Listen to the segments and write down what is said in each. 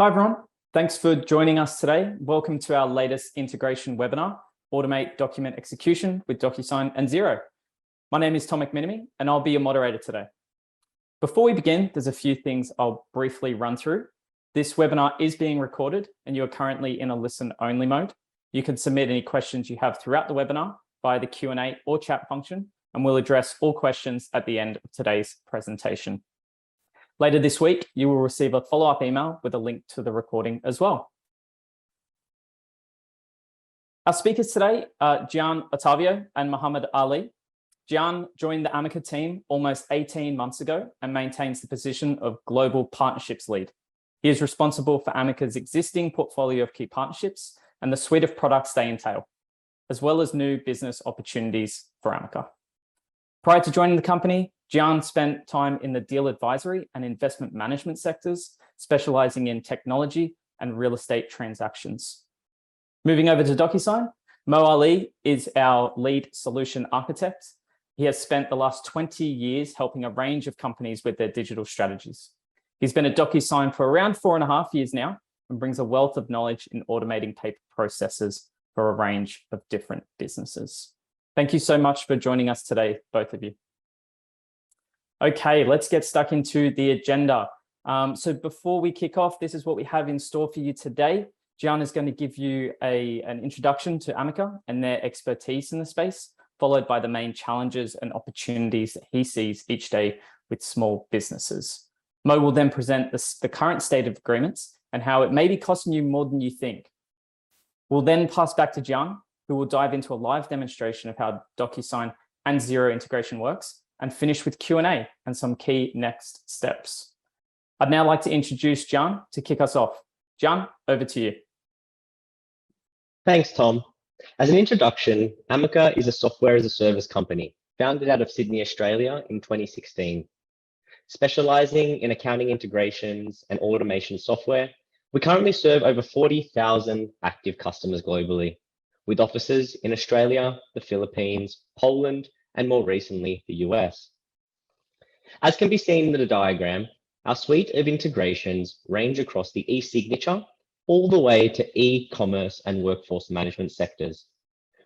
Hi everyone, thanks for joining us today. Welcome to our latest integration webinar, Automate Document Execution with DocuSign and Xero. My name is Tom McMenemy and I'll be your moderator today. Before we begin, there's a few things I'll briefly run through. This webinar is being recorded and you're currently in a listen-only mode. You can submit any questions you have throughout the webinar via the Q&A or chat function, and we'll address all questions at the end of today's presentation. Later this week, you will receive a follow-up email with a link to the recording as well. Our speakers today are Gian Ottavio and Muhammad Ali. Gian joined the Amaka team almost 18 months ago and maintains the position of Global Partnerships Lead. He is responsible for Amaka's existing portfolio of key partnerships and the suite of products they entail, as well as new business opportunities for Amaka. Prior to joining the company, Gian spent time in the deal advisory and investment management sectors, specializing in technology and real estate transactions. Moving over to DocuSign, Mo Ali is our lead solution architect. He has spent the last 20 years helping a range of companies with their digital strategies. He's been at DocuSign for around 4.5 years now and brings a wealth of knowledge in automating paper processes for a range of different businesses. Thank you so much for joining us today, both of you. Okay, let's get stuck into the agenda. So before we kick off, this is what we have in store for you today. Gian is going to give you an introduction to Amaka and their expertise in the space, followed by the main challenges and opportunities that he sees each day with small businesses. Mo will then present the current state of agreements and how it may be costing you more than you think. We'll then pass back to Gian, who will dive into a live demonstration of how DocuSign and Xero integration works, and finish with Q&A and some key next steps. I'd now like to introduce Gian to kick us off. Gian, over to you. Thanks, Tom. As an introduction, Amaka is a software as a service company founded out of Sydney, Australia in 2016. Specializing in accounting integrations and automation software, we currently serve over 40,000 active customers globally, with offices in Australia, the Philippines, Poland, and more recently, the US. As can be seen in the diagram, our suite of integrations range across the e-signature all the way to e-commerce and workforce management sectors,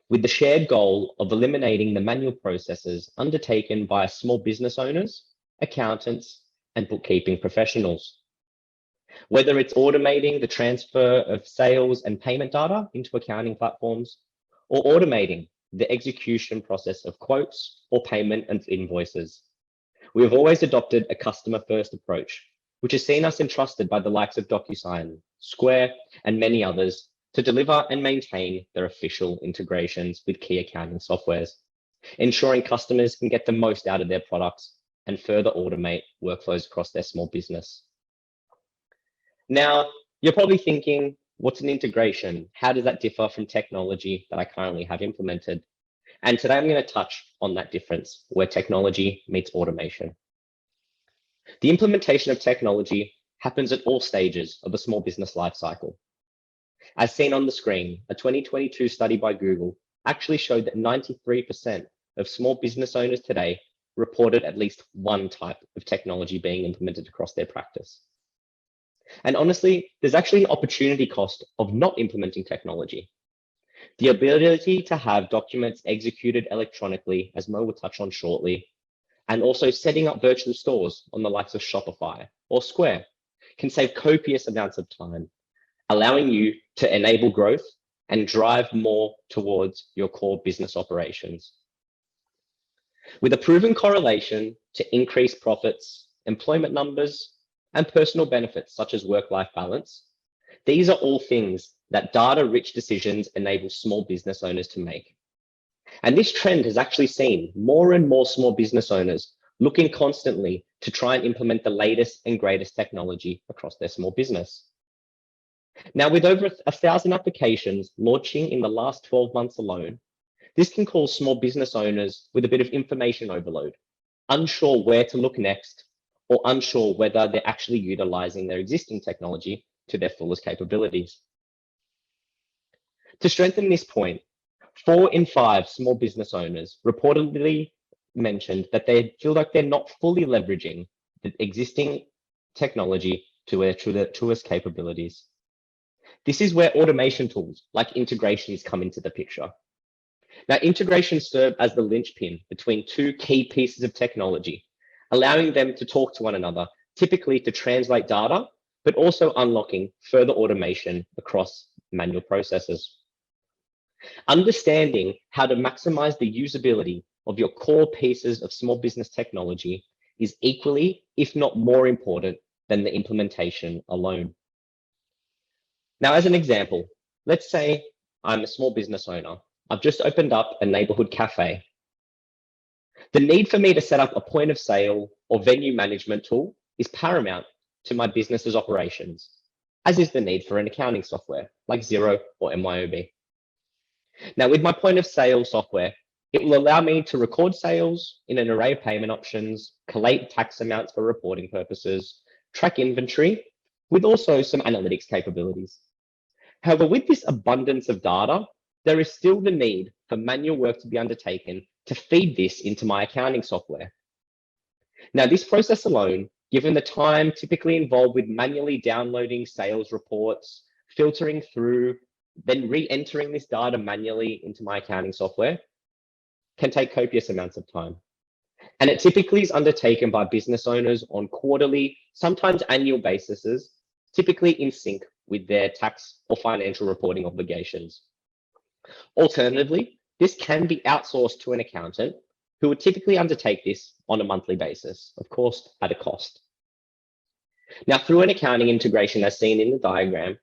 with the shared goal of eliminating the manual processes undertaken by small business owners, accountants, and bookkeeping professionals. Whether it's automating the transfer of sales and payment data into accounting platforms, or automating the execution process of quotes or payment and invoices. We have always adopted a customer-first approach, which has seen us entrusted by the likes of DocuSign, Square, and many others to deliver and maintain their official integrations with key accounting softwares, ensuring customers can get the most out of their products and further automate workflows across their small business. Now, you're probably thinking, what's an integration? How does that differ from technology that I currently have implemented? And today I'm going to touch on that difference where technology meets automation. The implementation of technology happens at all stages of the small business lifecycle. As seen on the screen, a 2022 study by Google actually showed that 93% of small business owners today reported at least one type of technology being implemented across their practice. And honestly, there's actually an opportunity cost of not implementing technology. The ability to have documents executed electronically, as Mo will touch on shortly, and also setting up virtual stores on the likes of Shopify or Square can save copious amounts of time, allowing you to enable growth and drive more towards your core business operations. With a proven correlation to increased profits, employment numbers, and personal benefits such as work-life balance, these are all things that data-rich decisions enable small business owners to make. And this trend has actually seen more and more small business owners looking constantly to try and implement the latest and greatest technology across their small business. Now, with over 1,000 applications launching in the last 12 months alone, this can cause small business owners with a bit of information overload, unsure where to look next, or unsure whether they're actually utilizing their existing technology to their fullest capabilities. To strengthen this point, 4 in 5 small business owners reportedly mentioned that they feel like they're not fully leveraging the existing technology to their truest capabilities. This is where automation tools like integrations come into the picture. Now, integrations serve as the linchpin between two key pieces of technology, allowing them to talk to one another, typically to translate data, but also unlocking further automation across manual processes. Understanding how to maximize the usability of your core pieces of small business technology is equally, if not more important than the implementation alone. Now, as an example, let's say I'm a small business owner. I've just opened up a neighborhood cafe. The need for me to set up a point of sale or venue management tool is paramount to my business's operations, as is the need for an accounting software like Xero or MYOB. Now, with my point of sale software, it will allow me to record sales in an array of payment options, collate tax amounts for reporting purposes, track inventory, with also some analytics capabilities. However, with this abundance of data, there is still the need for manual work to be undertaken to feed this into my accounting software. Now, this process alone, given the time typically involved with manually downloading sales reports, filtering through, then re-entering this data manually into my accounting software, can take copious amounts of time. And it typically is undertaken by business owners on quarterly, sometimes annual bases, typically in sync with their tax or financial reporting obligations. Alternatively, this can be outsourced to an accountant who would typically undertake this on a monthly basis, of course, at a cost. Now, through an accounting integration as seen in the diagram,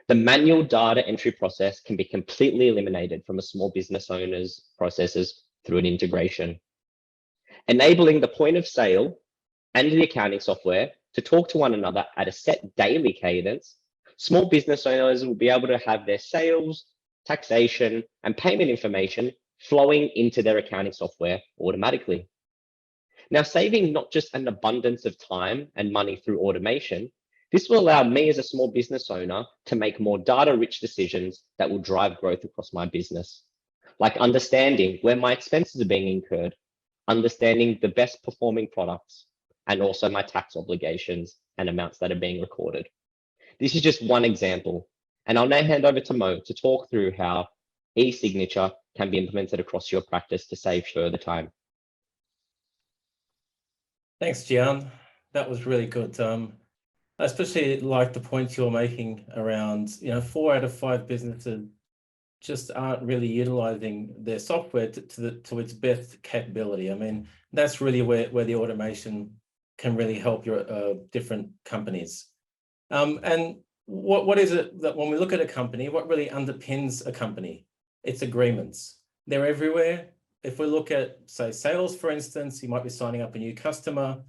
the manual data entry process can be completely eliminated from a small business owner's processes through an integration, enabling the point of sale and the accounting software to talk to one another at a set daily cadence. Small business owners will be able to have their sales, taxation, and payment information flowing into their accounting software automatically. Now, saving not just an abundance of time and money through automation, this will allow me as a small business owner to make more data-rich decisions that will drive growth across my business, like understanding where my expenses are being incurred, understanding the best performing products, and also my tax obligations and amounts that are being recorded. This is just one example, and I'll now hand over to Mo to talk through how e-signature can be implemented across your practice to save further time. Thanks, Gian. That was really good. I especially like the points you're making around, 4 out of 5 businesses just aren't really utilizing their software to its best capability. I mean, that's really where the automation can really help your different companies. And what is it that when we look at a company, what really underpins a company? It's agreements. They're everywhere. If we look at, say, sales, for instance, you might be signing up a new customer,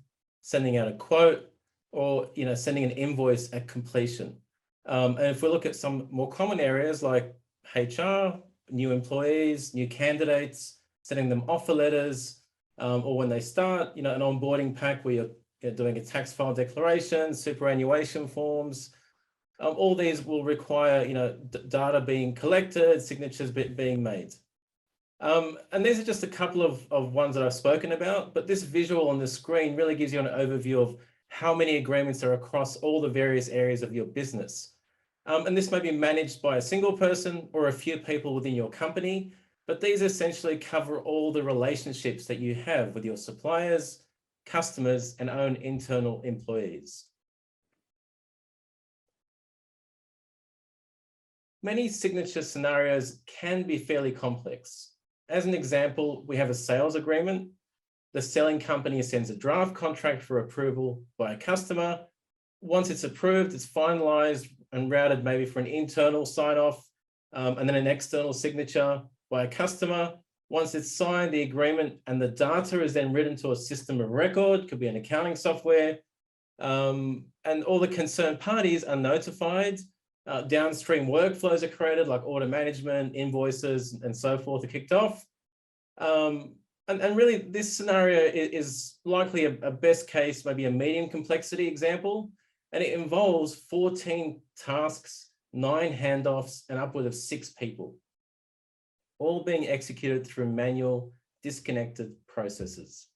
sending out a quote, or sending an invoice at completion. And if we look at some more common areas like HR, new employees, new candidates, sending them offer letters, or when they start, an onboarding pack where you're doing a tax file declaration, superannuation forms. All these will require, data being collected, signatures being made. And these are just a couple of ones that I've spoken about, but this visual on the screen really gives you an overview of how many agreements are across all the various areas of your business. And this may be managed by a single person or a few people within your company, but these essentially cover all the relationships that you have with your suppliers, customers, and own internal employees. Many signature scenarios can be fairly complex. As an example, we have a sales agreement. The selling company sends a draft contract for approval by a customer. Once it's approved, it's finalized and routed maybe for an internal sign-off, and then an external signature by a customer. Once it's signed, the agreement and the data is then written to a system of record, could be an accounting software, and all the concerned parties are notified. Downstream workflows are created, like order management, invoices, and so forth are kicked off. And really, this scenario is likely a best case, maybe a medium complexity example, and it involves 14 tasks, 9 handoffs, and upward of 6 people, all being executed through manual, disconnected processes.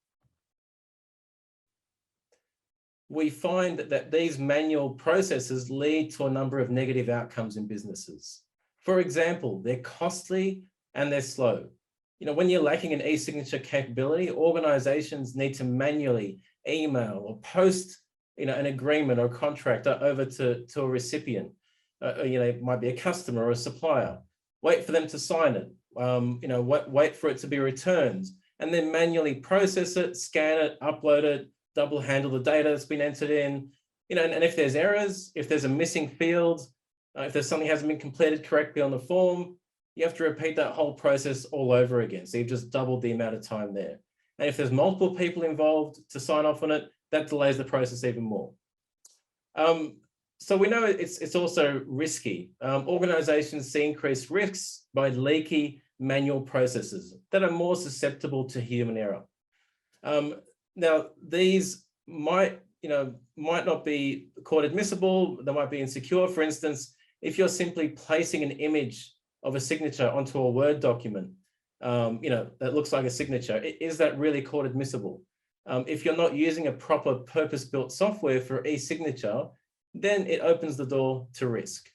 we find that these manual processes lead to a number of negative outcomes in businesses. For example, they're costly and they're slow. You know, when you're lacking an e-signature capability, organizations need to manually email or post, you know, an agreement or contract over to a recipient. You know, it might be a customer or a supplier. Wait for them to sign it. You know, wait for it to be returned, and then manually process it, scan it, upload it, double handle the data that's been entered in. You know, and if there's errors, if there's a missing field, if there's something hasn't been completed correctly on the form, you have to repeat that whole process all over again. So you've just doubled the amount of time there. And if there's multiple people involved to sign off on it, that delays the process even more. So we know it's also risky. Organizations see increased risks by leaky manual processes that are more susceptible to human error. Now, these might not be court admissible. They might be insecure. For instance, if you're simply placing an image of a signature onto a Word document, you know, that looks like a signature, is that really court admissible? If you're not using a proper purpose-built software for e-signature, then it opens the door to risk.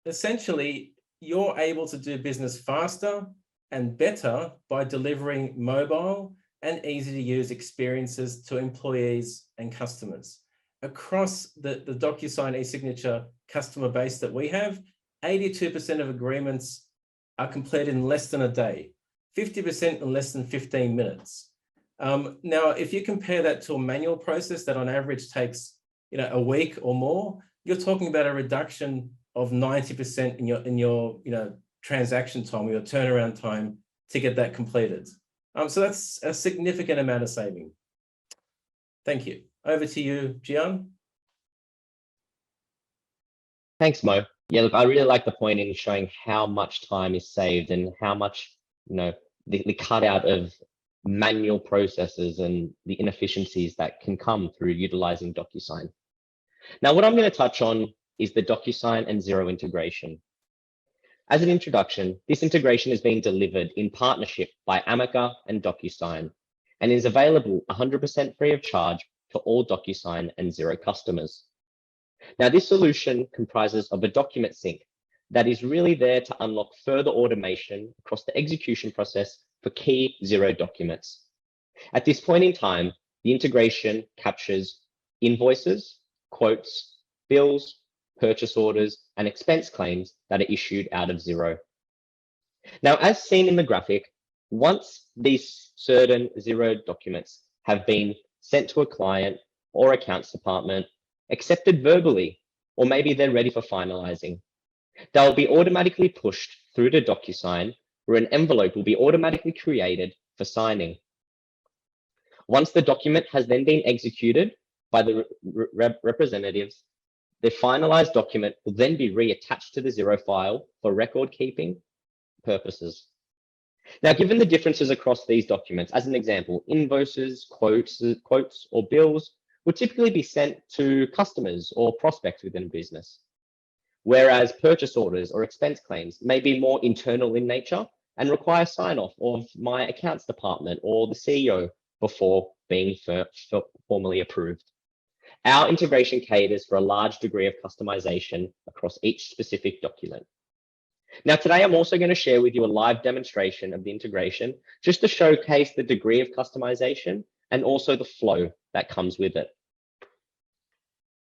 Essentially, you're able to do business faster and better by delivering mobile and easy to use experiences to employees and customers. Across the DocuSign e-signature customer base that we have, 82% of agreements are completed in less than a day, 50% in less than 15 minutes. Now, if you compare that to a manual process that on average takes, you know, a week or more, you're talking about a reduction of 90% in your you know, transaction time or your turnaround time to get that completed. So that's a significant amount of saving. Thank you. Over to you, Gian. Thanks, Mo. Yeah, look, I really like the point in showing how much time is saved and how much, you know, the cutout of manual processes and the inefficiencies that can come through utilizing DocuSign. Now, what I'm going to touch on is the DocuSign and Xero integration. As an introduction, this integration is being delivered in partnership by Amaka and DocuSign and is available 100% free of charge to all DocuSign and Xero customers. Now, this solution comprises of a document sync that is really there to unlock further automation across the execution process for key Xero documents. At this point in time, the integration captures invoices, quotes, bills, purchase orders, and expense claims that are issued out of Xero. Now, as seen in the graphic, once these certain Xero documents have been sent to a client or accounts department, accepted verbally, or maybe they're ready for finalizing, they'll be automatically pushed through to DocuSign, where an envelope will be automatically created for signing. Once the document has then been executed by the representatives, the finalized document will then be reattached to the Xero file for record keeping purposes. Now, given the differences across these documents, as an example, invoices, quotes, or bills would typically be sent to customers or prospects within a business, whereas purchase orders or expense claims may be more internal in nature and require sign-off of my accounts department or the CEO before being formally approved. Our integration caters for a large degree of customization across each specific document. Now, today I'm also going to share with you a live demonstration of the integration just to showcase the degree of customization and also the flow that comes with it.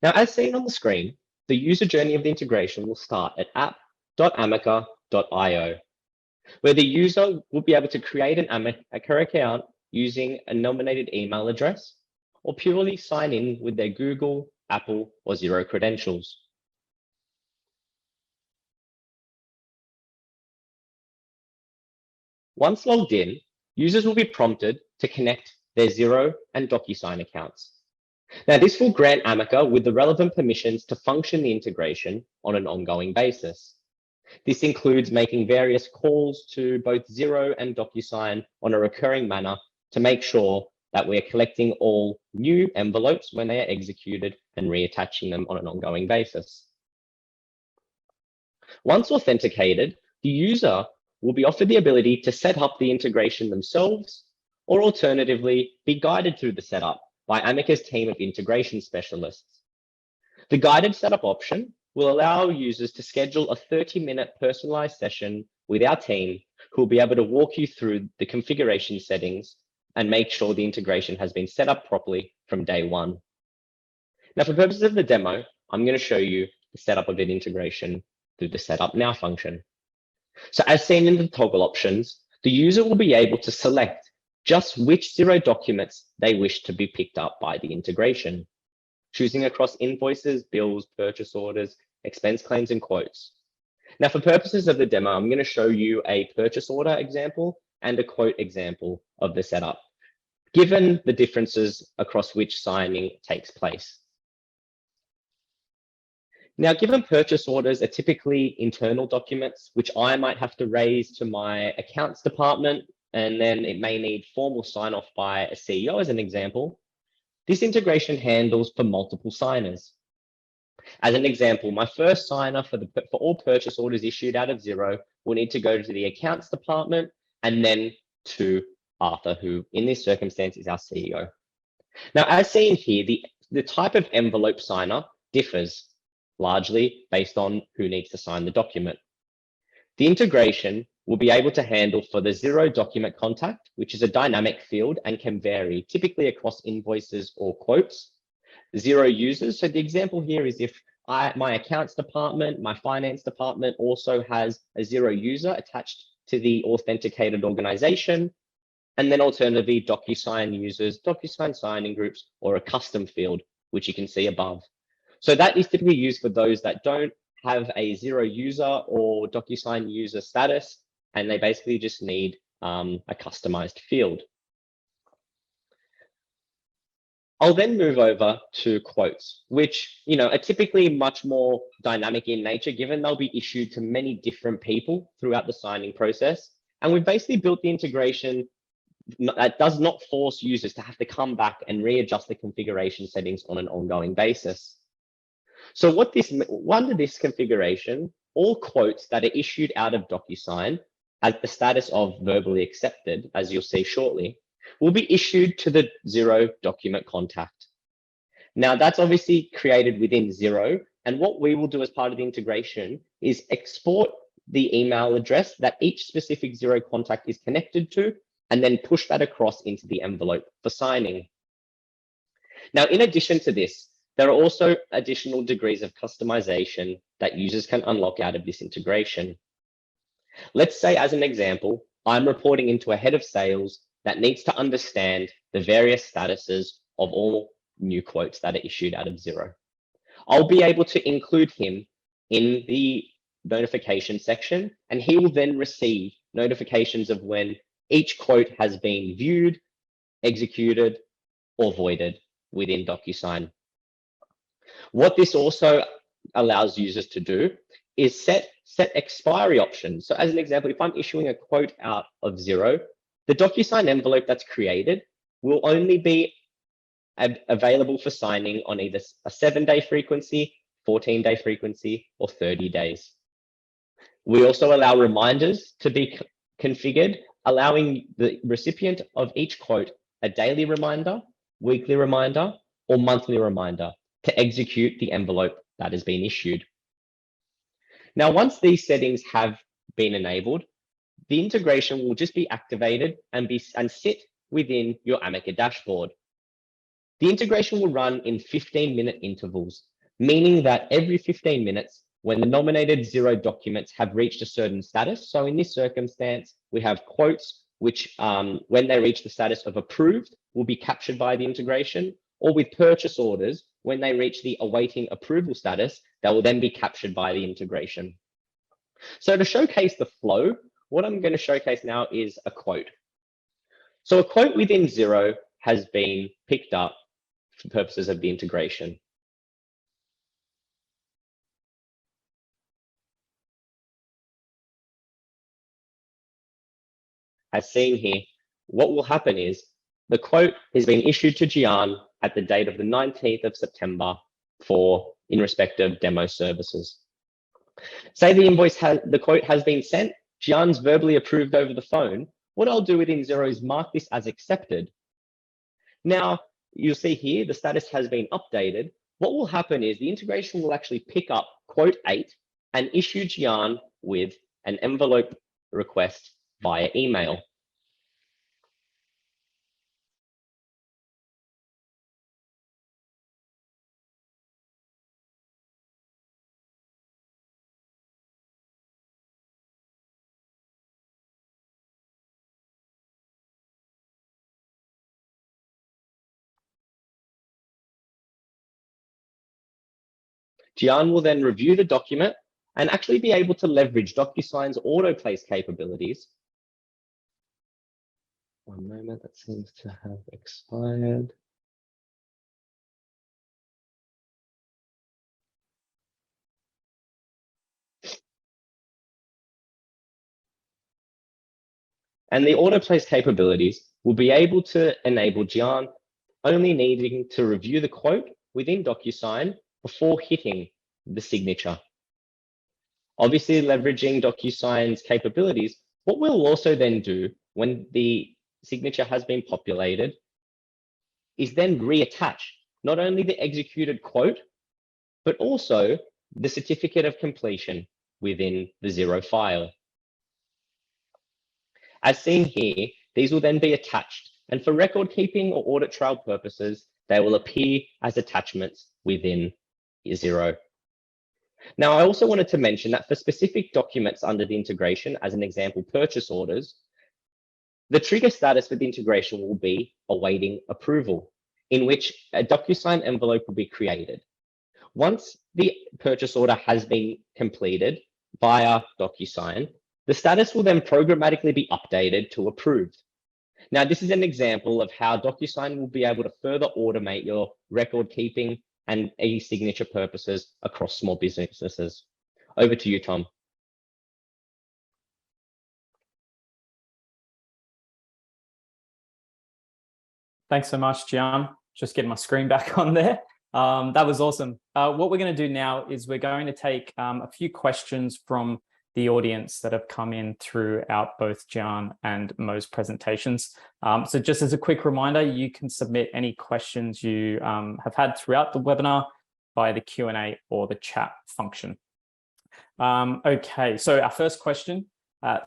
Now, as seen on the screen, the user journey of the integration will start at app.amaka.io, where the user will be able to create an Amaka account using a nominated email address or purely sign in with their Google, Apple, or Xero credentials. Once logged in, users will be prompted to connect their Xero and DocuSign accounts. Now, this will grant Amaka with the relevant permissions to function the integration on an ongoing basis. This includes making various calls to both Xero and DocuSign on a recurring manner to make sure that we are collecting all new envelopes when they are executed and reattaching them on an ongoing basis. Once authenticated, the user will be offered the ability to set up the integration themselves, or alternatively, be guided through the setup by Amaka's team of integration specialists. The guided setup option will allow users to schedule a 30-minute personalized session with our team, who will be able to walk you through the configuration settings and make sure the integration has been set up properly from day one. Now, for purposes of the demo, I'm going to show you the setup of an integration through the Setup Now function. So as seen in the toggle options, the user will be able to select just which Xero documents they wish to be picked up by the integration, choosing across invoices, bills, purchase orders, expense claims, and quotes. Now, for purposes of the demo, I'm going to show you a purchase order example and a quote example of the setup, given the differences across which signing takes place. Now, given purchase orders are typically internal documents, which I might have to raise to my accounts department, and then it may need formal sign-off by a CEO as an example, this integration handles for multiple signers. As an example, my first signer for all purchase orders issued out of Xero will need to go to the accounts department and then to Arthur, who in this circumstance is our CEO. Now, as seen here, the type of envelope signer differs largely based on who needs to sign the document. The integration will be able to handle for the Xero document contact, which is a dynamic field and can vary typically across invoices or quotes. Xero users, so the example here is if my accounts department, my finance department also has a Xero user attached to the authenticated organization, and then alternatively DocuSign users, DocuSign signing groups, or a custom field, which you can see above. So that is typically used for those that don't have a Xero user or DocuSign user status, and they basically just need a customized field. I'll then move over to quotes, which are typically much more dynamic in nature, given they'll be issued to many different people throughout the signing process. And we've basically built the integration that does not force users to have to come back and readjust the configuration settings on an ongoing basis. So under this configuration, all quotes that are issued out of DocuSign at the status of verbally accepted, as you'll see shortly, will be issued to the Xero document contact. Now, that's obviously created within Xero, and what we will do as part of the integration is export the email address that each specific Xero contact is connected to, and then push that across into the envelope for signing. Now, in addition to this, there are also additional degrees of customization that users can unlock out of this integration. Let's say, as an example, I'm reporting into a head of sales that needs to understand the various statuses of all new quotes that are issued out of Xero. I'll be able to include him in the notification section, and he will then receive notifications of when each quote has been viewed, executed, or voided within DocuSign. What this also allows users to do is set expiry options. So as an example, if I'm issuing a quote out of Xero, the DocuSign envelope that's created will only be available for signing on either a 7-day frequency, 14-day frequency, or 30 days. We also allow reminders to be configured, allowing the recipient of each quote a daily reminder, weekly reminder, or monthly reminder to execute the envelope that has been issued. Now, once these settings have been enabled, the integration will just be activated and sit within your Amaka dashboard. The integration will run in 15-minute intervals, meaning that every 15 minutes, when the nominated Xero documents have reached a certain status, so in this circumstance, we have quotes which, when they reach the status of approved, will be captured by the integration, or with purchase orders, when they reach the awaiting approval status, that will then be captured by the integration. So to showcase the flow, what I'm going to showcase now is a quote. So a quote within Xero has been picked up for purposes of the integration. As seen here, what will happen is the quote has been issued to Gian at the date of the 19th of September in respect of demo services. Say the quote has been sent Jian's verbally approved over the phone. What I'll do within Xero is mark this as accepted. Now, you'll see here the status has been updated. What will happen is the integration will actually pick up quote 8 and issue Jian with an envelope request via email. Jian will then review the document and actually be able to leverage DocuSign's auto-place capabilities. One moment, that seems to have expired. And the auto-place capabilities will be able to enable Jian only needing to review the quote within DocuSign before hitting the signature. Obviously, leveraging DocuSign's capabilities, what we'll also then do when the signature has been populated is then reattach not only the executed quote, but also the certificate of completion within the Xero file. As seen here, these will then be attached, and for record keeping or audit trail purposes, they will appear as attachments within Xero. Now, I also wanted to mention that for specific documents under the integration, as an example, purchase orders, the trigger status for the integration will be awaiting approval, in which a DocuSign envelope will be created. Once the purchase order has been completed via DocuSign, the status will then programmatically be updated to approved. Now, this is an example of how DocuSign will be able to further automate your record keeping and e-signature purposes across small businesses. Over to you, Tom. Thanks so much, Gian. Just getting my screen back on there. That was awesome. What we're going to do now is we're going to take a few questions from the audience that have come in throughout both Gian and Mo's presentations. So just as a quick reminder, you can submit any questions you have had throughout the webinar via the Q&A or the chat function. Okay, so our first question. I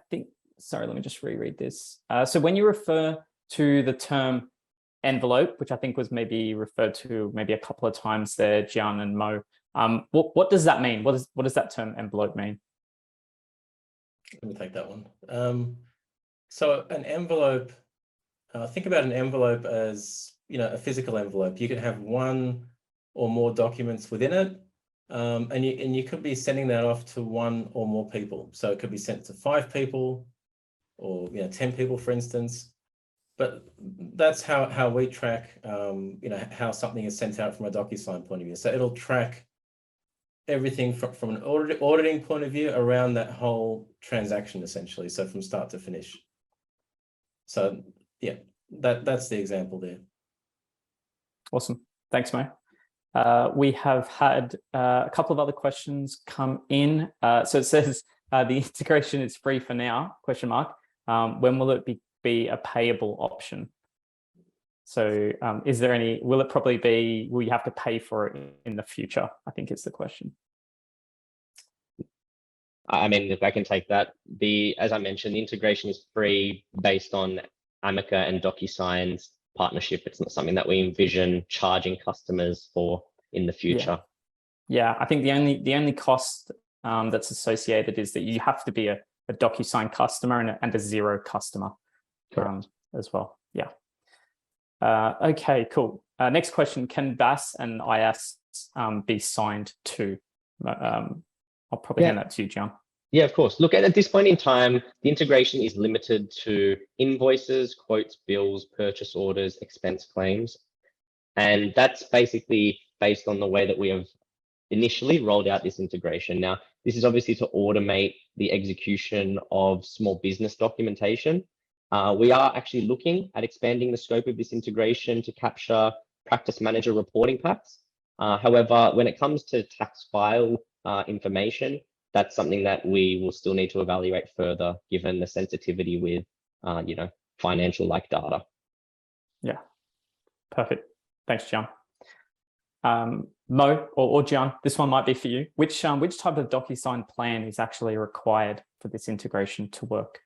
think, sorry, let me just reread this. So when you refer to the term envelope, which I think was maybe referred to maybe a couple of times there, Gian and Mo, what does that mean? What does that term envelope mean? Let me take that one. So an envelope, think about an envelope as, a physical envelope. You can have one or more documents within it, and you could be sending that off to one or more people. So it could be sent to 5 people or 10 people, for instance. But that's how we track, how something is sent out from a DocuSign point of view. So it'll track everything from an auditing point of view around that whole transaction, essentially. So from start to finish. So yeah, that's the example there. Awesome. Thanks, Mo. We have had a couple of other questions come in. So it says the integration is free for now, question mark. When will it be a payable option? So is there any, will you have to pay for it in the future? I think is the question. I mean, if I can take that, as I mentioned, the integration is free based on Amaka and DocuSign's partnership. It's not something that we envision charging customers for in the future. Yeah, I think the only cost that's associated is that you have to be a DocuSign customer and a Xero customer as well. Yeah. Okay, cool. Next question, can VAS and IaaS be signed to? I'll probably hand that to you, Gian. Yeah, of course. Look, at this point in time, the integration is limited to invoices, quotes, bills, purchase orders, expense claims. And that's basically based on the way that we have initially rolled out this integration. Now, this is obviously to automate the execution of small business documentation. We are actually looking at expanding the scope of this integration to capture practice manager reporting packs. However, when it comes to tax file information, that's something that we will still need to evaluate further, given the sensitivity with, financial like data. Yeah, perfect. Thanks, John. Mo or John, this one might be for you. Which type of DocuSign plan is actually required for this integration to work?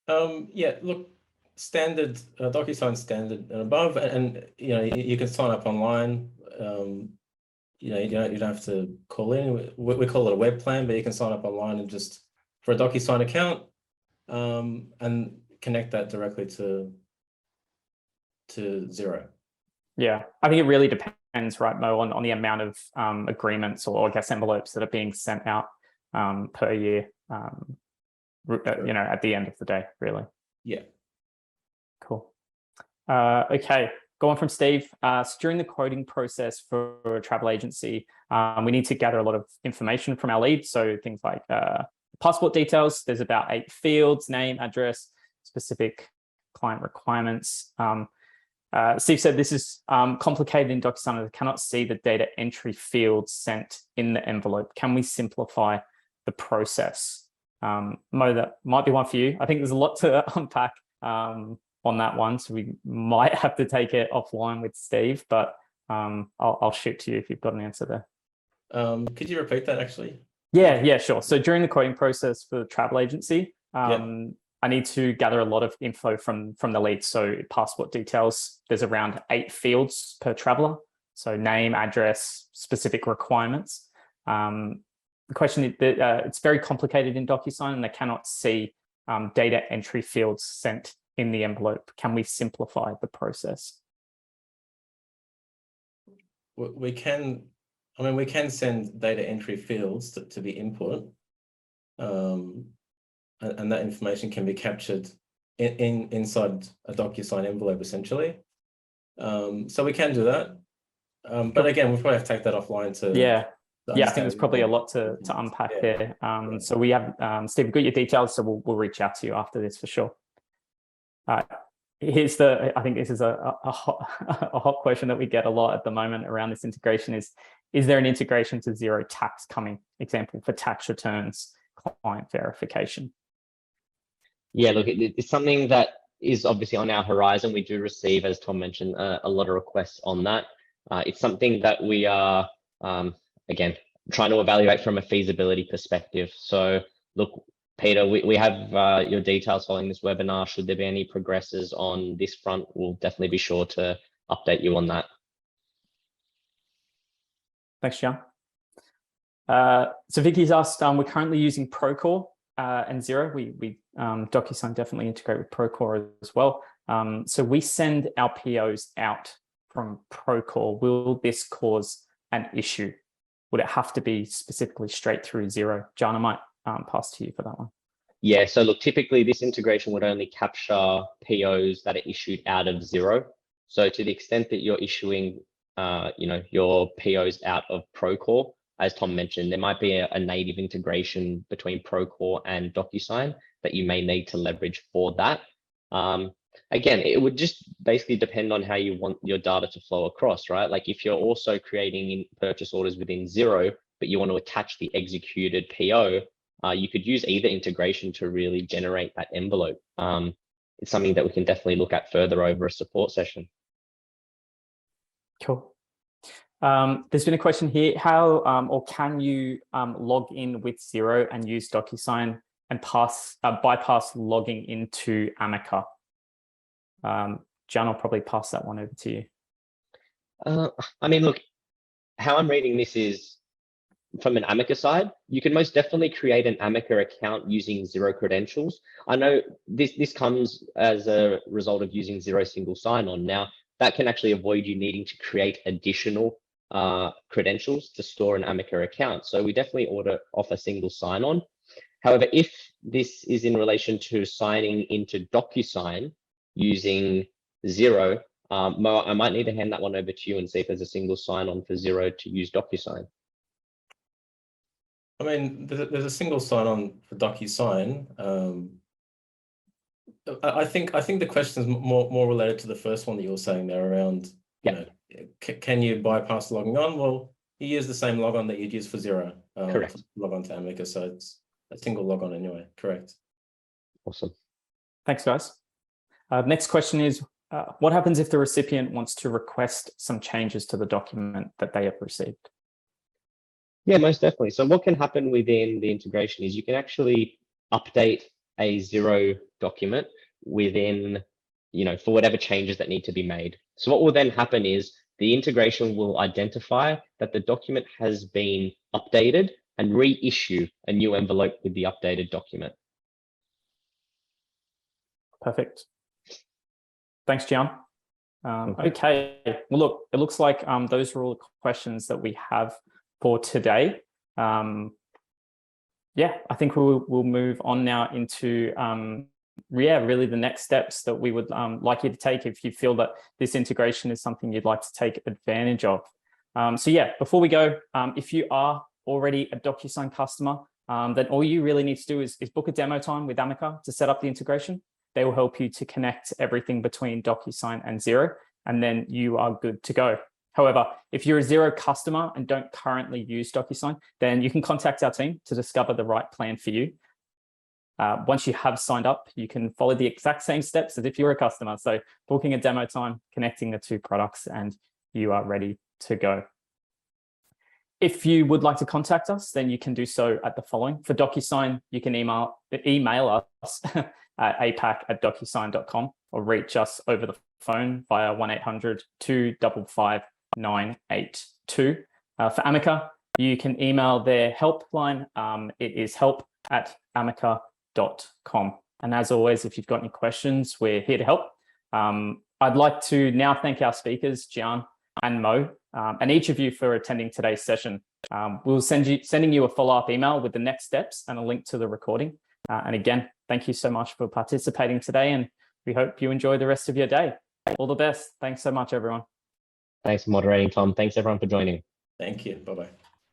Yeah, look, standard DocuSign standard and above, and you can sign up online. You don't have to call in. We call it a web plan, but you can sign up online and just for a DocuSign account, and connect that directly to Xero. Yeah, I think it really depends, right, Mo, on the amount of agreements or I guess envelopes that are being sent out per year. At the end of the day, really. Yeah. Cool. Okay, go on from Steve. So during the quoting process for a travel agency, we need to gather a lot of information from our lead. So things like passport details. There's about 8 fields: name, address, specific client requirements. Steve said this is complicated in DocuSign and cannot see the data entry fields sent in the envelope. Can we simplify the process? Mo, that might be one for you. I think there's a lot to unpack on that one, so we might have to take it offline with Steve, but I'll shoot to you if you've got an answer there. Could you repeat that actually? Yeah, sure. So during the quoting process for the travel agency, I need to gather a lot of info from the lead. So passport details, there's around 8 fields per traveler. So name, address, specific requirements. The question is that it's very complicated in DocuSign and they cannot see data entry fields sent in the envelope. Can we simplify the process? We can send data entry fields to be input, and that information can be captured inside a DocuSign envelope essentially. So we can do that, but again, we'll probably have to take that offline to. Yeah, I think there's probably a lot to unpack there. So we have, Steve, we've got your details, so we'll reach out to you after this for sure. I think this is a hot question that we get a lot at the moment around this integration is there an integration to Xero tax coming? Example for tax returns, client verification. Yeah, look, it's something that is obviously on our horizon. We do receive, as Tom mentioned, a lot of requests on that. It's something that we are, again, trying to evaluate from a feasibility perspective. So look, Peter, we have your details following this webinar. Should there be any progresses on this front, we'll definitely be sure to update you on that. Thanks, John. So Vicky's asked, we're currently using Procore and Xero. We DocuSign definitely integrate with Procore as well. So we send our POs out from Procore. Will this cause an issue? Would it have to be specifically straight through Xero? John, I might pass to you for that one. Yeah, so look, typically this integration would only capture POs that are issued out of Xero. So to the extent that you're issuing, your POs out of Procore, as Tom mentioned, there might be a native integration between Procore and DocuSign that you may need to leverage for that. Again, it would just basically depend on how you want your data to flow across, right? Like if you're also creating purchase orders within Xero, but you want to attach the executed PO, you could use either integration to really generate that envelope. It's something that we can definitely look at further over a support session. Cool. There's been a question here, how or can you log in with Xero and use DocuSign and bypass logging into Amaka? John, I'll probably pass that one over to you. I mean, look, how I'm reading this is from an Amaka side, you can most definitely create an Amaka account using Xero credentials. I know this comes as a result of using Xero single sign-on. Now, that can actually avoid you needing to create additional credentials to store an Amaka account. So we definitely offer single sign-on. However, if this is in relation to signing into DocuSign using Xero, Mo, I might need to hand that one over to you and see if there's a single sign-on for Xero to use DocuSign. I mean, there's a single sign-on for DocuSign. I think the question is more related to the first one that you were saying there around, can you bypass logging on? Well, you use the same logon that you'd use for Xero. Correct. to log on to Amaka. So it's a single logon anyway. Correct. Awesome. Thanks, guys. Next question is, what happens if the recipient wants to request some changes to the document that they have received? Yeah, most definitely. So what can happen within the integration is you can actually update a Xero document within, for whatever changes that need to be made. So what will then happen is the integration will identify that the document has been updated and reissue a new envelope with the updated document. Perfect. Thanks, Gian. Okay, well, look, it looks like those are all the questions that we have for today. Yeah, I think we'll move on now into really the next steps that we would like you to take if you feel that this integration is something you'd like to take advantage of. So yeah, before we go, if you are already a DocuSign customer, then all you really need to do is book a demo time with Amaka to set up the integration. They will help you to connect everything between DocuSign and Xero, and then you are good to go. However, if you're a Xero customer and don't currently use DocuSign, then you can contact our team to discover the right plan for you. Once you have signed up, you can follow the exact same steps as if you're a customer. So booking a demo time, connecting the two products, and you are ready to go. If you would like to contact us, then you can do so at the following. For DocuSign, you can email us at apac@docusign.com or reach us over the phone via 1-800-255-982. For Amaka, you can email their helpline. It is help@amaka.com. And as always, if you've got any questions, we're here to help. I'd like to now thank our speakers, Gian and Mo, and each of you for attending today's session. We'll sending you a follow-up email with the next steps and a link to the recording. And again, thank you so much for participating today, and we hope you enjoy the rest of your day. All the best. Thanks so much, everyone. Thanks for moderating, Tom. Thanks everyone for joining. Thank you. Bye-bye.